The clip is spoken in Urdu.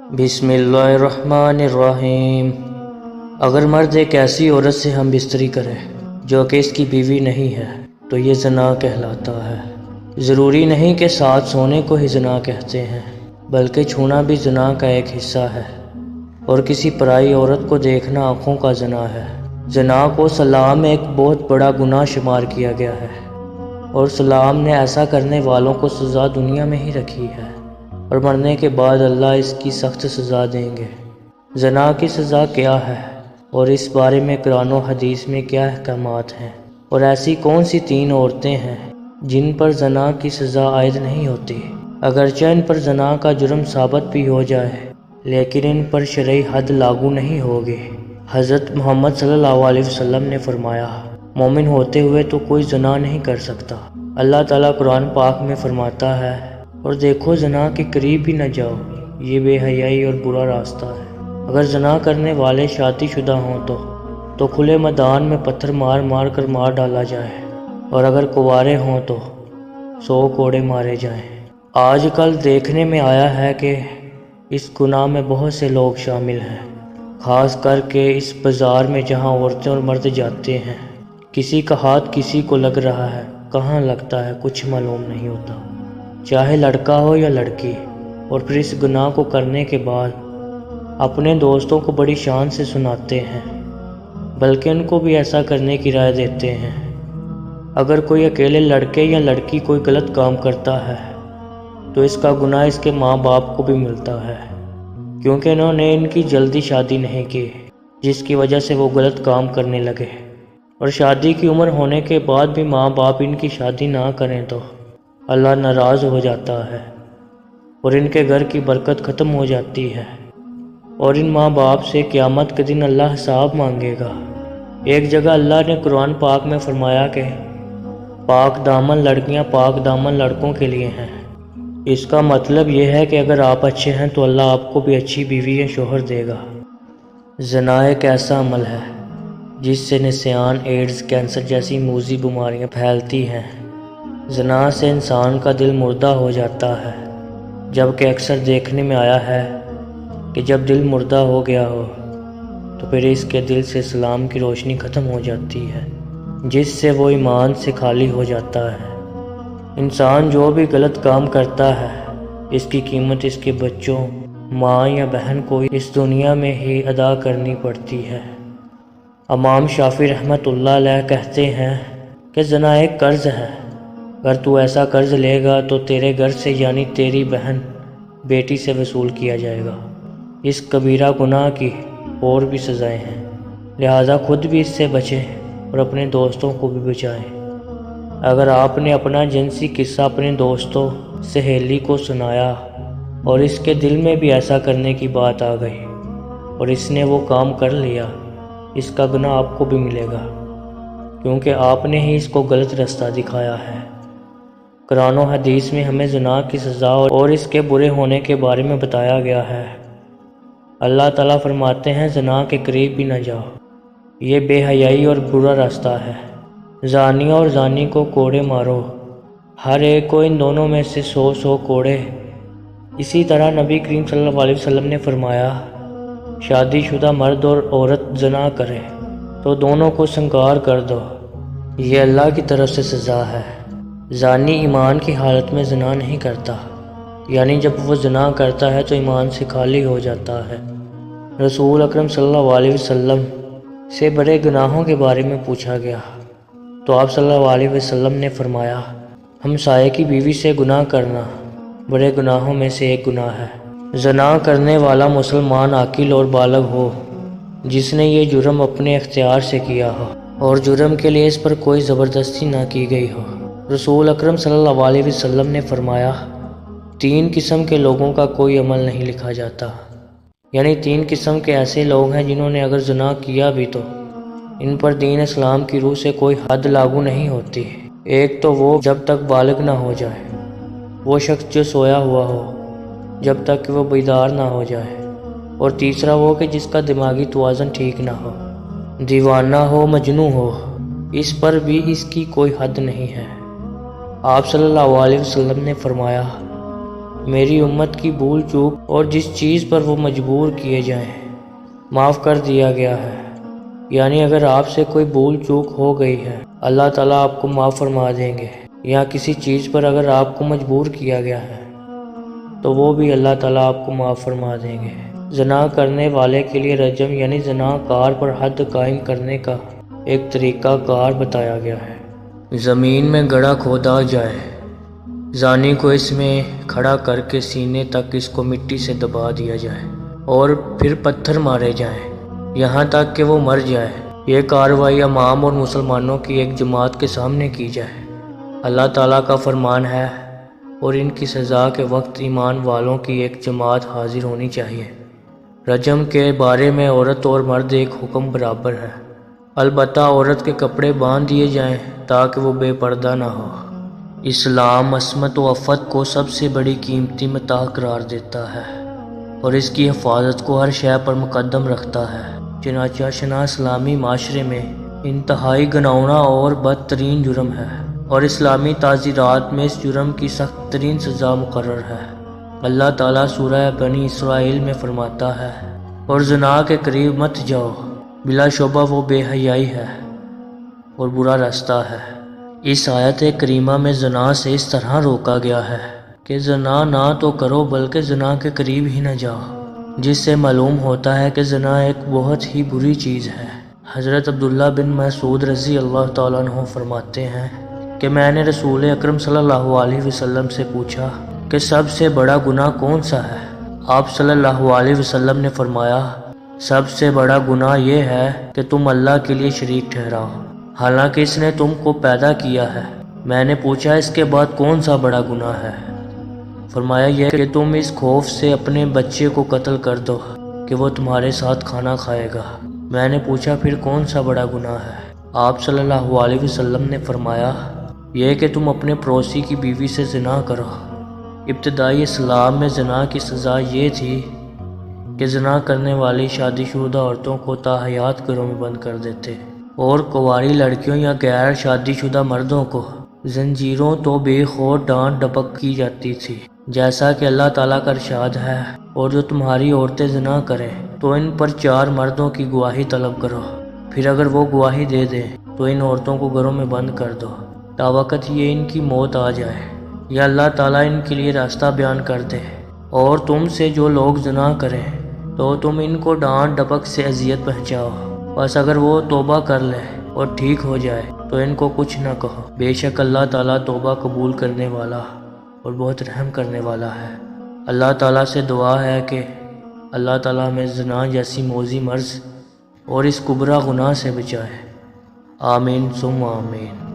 بسم اللہ الرحمن الرحیم۔ اگر مرد ایک ایسی عورت سے ہم بستری کرے جو کہ اس کی بیوی نہیں ہے تو یہ زنا کہلاتا ہے۔ ضروری نہیں کہ ساتھ سونے کو ہی زنا کہتے ہیں، بلکہ چھونا بھی زنا کا ایک حصہ ہے، اور کسی پرائی عورت کو دیکھنا آنکھوں کا زنا ہے۔ زنا کو اسلام میں ایک بہت بڑا گناہ شمار کیا گیا ہے، اور اسلام نے ایسا کرنے والوں کو سزا دنیا میں ہی رکھی ہے، اور مرنے کے بعد اللہ اس کی سخت سزا دیں گے۔ زنا کی سزا کیا ہے اور اس بارے میں قرآن و حدیث میں کیا احکامات ہیں، اور ایسی کون سی 3 عورتیں ہیں جن پر زنا کی سزا عائد نہیں ہوتی، اگرچہ ان پر زنا کا جرم ثابت بھی ہو جائے لیکن ان پر شرعی حد لاگو نہیں ہوگی۔ حضرت محمد صلی اللہ علیہ وسلم نے فرمایا، مومن ہوتے ہوئے تو کوئی زنا نہیں کر سکتا۔ اللہ تعالیٰ قرآن پاک میں فرماتا ہے، اور دیکھو زنا کے قریب بھی نہ جاؤ، یہ بے حیائی اور برا راستہ ہے۔ اگر زنا کرنے والے شادی شدہ ہوں تو کھلے میدان میں پتھر مار مار کر مار ڈالا جائے، اور اگر کنوارے ہوں تو 100 کوڑے مارے جائیں۔ آج کل دیکھنے میں آیا ہے کہ اس گناہ میں بہت سے لوگ شامل ہیں، خاص کر کے اس بازار میں جہاں عورتیں اور مرد جاتے ہیں۔ کسی کا ہاتھ کسی کو لگ رہا ہے، کہاں لگتا ہے کچھ معلوم نہیں ہوتا، چاہے لڑکا ہو یا لڑکی، اور پھر اس گناہ کو کرنے کے بعد اپنے دوستوں کو بڑی شان سے سناتے ہیں، بلکہ ان کو بھی ایسا کرنے کی رائے دیتے ہیں۔ اگر کوئی اکیلے لڑکے یا لڑکی کوئی غلط کام کرتا ہے تو اس کا گناہ اس کے ماں باپ کو بھی ملتا ہے، کیونکہ انہوں نے ان کی جلدی شادی نہیں کی، جس کی وجہ سے وہ غلط کام کرنے لگے، اور شادی کی عمر ہونے کے بعد بھی ماں باپ ان کی شادی نہ کریں تو اللہ ناراض ہو جاتا ہے، اور ان کے گھر کی برکت ختم ہو جاتی ہے، اور ان ماں باپ سے قیامت کے دن اللہ حساب مانگے گا۔ ایک جگہ اللہ نے قرآن پاک میں فرمایا کہ پاک دامن لڑکیاں پاک دامن لڑکوں کے لیے ہیں۔ اس کا مطلب یہ ہے کہ اگر آپ اچھے ہیں تو اللہ آپ کو بھی اچھی بیوی یا شوہر دے گا۔ زنا ایک ایسا عمل ہے جس سے نسیان، ایڈز، کینسر جیسی موذی بیماریاں پھیلتی ہیں۔ زنا سے انسان کا دل مردہ ہو جاتا ہے، جبکہ اکثر دیکھنے میں آیا ہے کہ جب دل مردہ ہو گیا ہو تو پھر اس کے دل سے اسلام کی روشنی ختم ہو جاتی ہے، جس سے وہ ایمان سے خالی ہو جاتا ہے۔ انسان جو بھی غلط کام کرتا ہے، اس کی قیمت اس کے بچوں، ماں یا بہن کو اس دنیا میں ہی ادا کرنی پڑتی ہے۔ امام شافعی رحمۃ اللہ علیہ کہتے ہیں کہ زنا ایک قرض ہے، اگر تو ایسا قرض لے گا تو تیرے گھر سے یعنی تیری بہن بیٹی سے وصول کیا جائے گا۔ اس کبیرہ گناہ کی اور بھی سزائیں ہیں، لہذا خود بھی اس سے بچیں اور اپنے دوستوں کو بھی بچائیں۔ اگر آپ نے اپنا جنسی قصہ اپنے دوستوں، سہیلی کو سنایا اور اس کے دل میں بھی ایسا کرنے کی بات آ گئی اور اس نے وہ کام کر لیا، اس کا گناہ آپ کو بھی ملے گا، کیونکہ آپ نے ہی اس کو غلط راستہ دکھایا ہے۔ قرآن و حدیث میں ہمیں زنا کی سزا اور اس کے برے ہونے کے بارے میں بتایا گیا ہے۔ اللہ تعالیٰ فرماتے ہیں، زنا کے قریب بھی نہ جاؤ، یہ بے حیائی اور برا راستہ ہے۔ زانیہ اور زانی کو کوڑے مارو، ہر ایک کو ان دونوں میں سے 100 کوڑے۔ اسی طرح نبی کریم صلی اللہ علیہ وسلم نے فرمایا، شادی شدہ مرد اور عورت زنا کرے تو دونوں کو سنگار کر دو، یہ اللہ کی طرف سے سزا ہے۔ زانی ایمان کی حالت میں زنا نہیں کرتا، یعنی جب وہ زنا کرتا ہے تو ایمان سے خالی ہو جاتا ہے۔ رسول اکرم صلی اللہ علیہ وسلم سے بڑے گناہوں کے بارے میں پوچھا گیا تو آپ صلی اللہ علیہ وسلم نے فرمایا، ہمسائے کی بیوی سے گناہ کرنا بڑے گناہوں میں سے ایک گناہ ہے۔ زنا کرنے والا مسلمان عاقل اور بالغ ہو، جس نے یہ جرم اپنے اختیار سے کیا ہو اور جرم کے لیے اس پر کوئی زبردستی نہ کی گئی ہو۔ رسول اکرم صلی اللہ علیہ وسلم نے فرمایا، 3 قسم کے لوگوں کا کوئی عمل نہیں لکھا جاتا، یعنی 3 قسم کے ایسے لوگ ہیں جنہوں نے اگر زنا کیا بھی تو ان پر دین اسلام کی روح سے کوئی حد لاگو نہیں ہوتی۔ ایک تو وہ جب تک بالغ نہ ہو جائے، وہ شخص جو سویا ہوا ہو جب تک کہ وہ بیدار نہ ہو جائے، اور تیسرا وہ کہ جس کا دماغی توازن ٹھیک نہ ہو، دیوانہ ہو، مجنوں ہو، اس پر بھی اس کی کوئی حد نہیں ہے۔ آپ صلی اللہ علیہ وسلم نے فرمایا، میری امت کی بھول چوک اور جس چیز پر وہ مجبور کیے جائیں معاف کر دیا گیا ہے۔ یعنی اگر آپ سے کوئی بھول چوک ہو گئی ہے اللہ تعالیٰ آپ کو معاف فرما دیں گے، یا کسی چیز پر اگر آپ کو مجبور کیا گیا ہے تو وہ بھی اللہ تعالیٰ آپ کو معاف فرما دیں گے۔ زنا کرنے والے کے لیے رجم یعنی زنا کار پر حد قائم کرنے کا ایک طریقہ کار بتایا گیا ہے۔ زمین میں گڑھا کھودا جائے، زانی کو اس میں کھڑا کر کے سینے تک اس کو مٹی سے دبا دیا جائے اور پھر پتھر مارے جائیں یہاں تک کہ وہ مر جائے۔ یہ کارروائی امام اور مسلمانوں کی ایک جماعت کے سامنے کی جائے۔ اللہ تعالیٰ کا فرمان ہے اور ان کی سزا کے وقت ایمان والوں کی ایک جماعت حاضر ہونی چاہیے۔ رجم کے بارے میں عورت اور مرد ایک حکم برابر ہے، البتہ عورت کے کپڑے باندھ دیے جائیں تاکہ وہ بے پردہ نہ ہو۔ اسلام عصمت و عفت کو سب سے بڑی قیمتی متاع قرار دیتا ہے اور اس کی حفاظت کو ہر شے پر مقدم رکھتا ہے۔ چنانچہ شنا اسلامی معاشرے میں انتہائی گھناؤنا اور بدترین جرم ہے اور اسلامی تعزیرات میں اس جرم کی سخت ترین سزا مقرر ہے۔ اللہ تعالیٰ سورہ بنی اسرائیل میں فرماتا ہے، اور زنا کے قریب مت جاؤ، بلا شبہ وہ بے حیائی ہے اور برا راستہ ہے۔ اس آیت کریمہ میں زنا سے اس طرح روکا گیا ہے کہ زنا نہ تو کرو بلکہ زنا کے قریب ہی نہ جاؤ، جس سے معلوم ہوتا ہے کہ زنا ایک بہت ہی بری چیز ہے۔ حضرت عبداللہ بن مسعود رضی اللہ تعالیٰ عنہ فرماتے ہیں کہ میں نے رسول اکرم صلی اللہ علیہ وسلم سے پوچھا کہ سب سے بڑا گناہ کون سا ہے؟ آپ صلی اللہ علیہ وسلم نے فرمایا، سب سے بڑا گناہ یہ ہے کہ تم اللہ کے لیے شریک ٹھہراؤ حالانکہ اس نے تم کو پیدا کیا ہے۔ میں نے پوچھا اس کے بعد کون سا بڑا گناہ ہے؟ فرمایا یہ کہ تم اس خوف سے اپنے بچے کو قتل کر دو کہ وہ تمہارے ساتھ کھانا کھائے گا۔ میں نے پوچھا پھر کون سا بڑا گناہ ہے؟ آپ صلی اللہ علیہ وسلم نے فرمایا یہ کہ تم اپنے پڑوسی کی بیوی سے زنا کرو۔ ابتدائی اسلام میں زنا کی سزا یہ تھی کہ زنا کرنے والی شادی شدہ عورتوں کو تاحیات گھروں میں بند کر دیتے اور کنواری لڑکیوں یا غیر شادی شدہ مردوں کو زنجیروں تو بے خود ڈانٹ ڈپٹ کی جاتی تھی، جیسا کہ اللہ تعالیٰ کا ارشاد ہے، اور جو تمہاری عورتیں زنا کریں تو ان پر 4 مردوں کی گواہی طلب کرو، پھر اگر وہ گواہی دے دیں تو ان عورتوں کو گھروں میں بند کر دو تاوقت یہ ان کی موت آ جائے یا اللہ تعالیٰ ان کے لیے راستہ بیان کر دے۔ اور تم سے جو لوگ زنا کریں تو تم ان کو ڈانٹ ڈپٹ سے اذیت پہنچاؤ، بس اگر وہ توبہ کر لے اور ٹھیک ہو جائے تو ان کو کچھ نہ کہو، بے شک اللہ تعالیٰ توبہ قبول کرنے والا اور بہت رحم کرنے والا ہے۔ اللہ تعالیٰ سے دعا ہے کہ اللہ تعالیٰ ہمیں زنا جیسی موذی مرض اور اس کبرا گناہ سے بچائے۔ آمین ثم آمین۔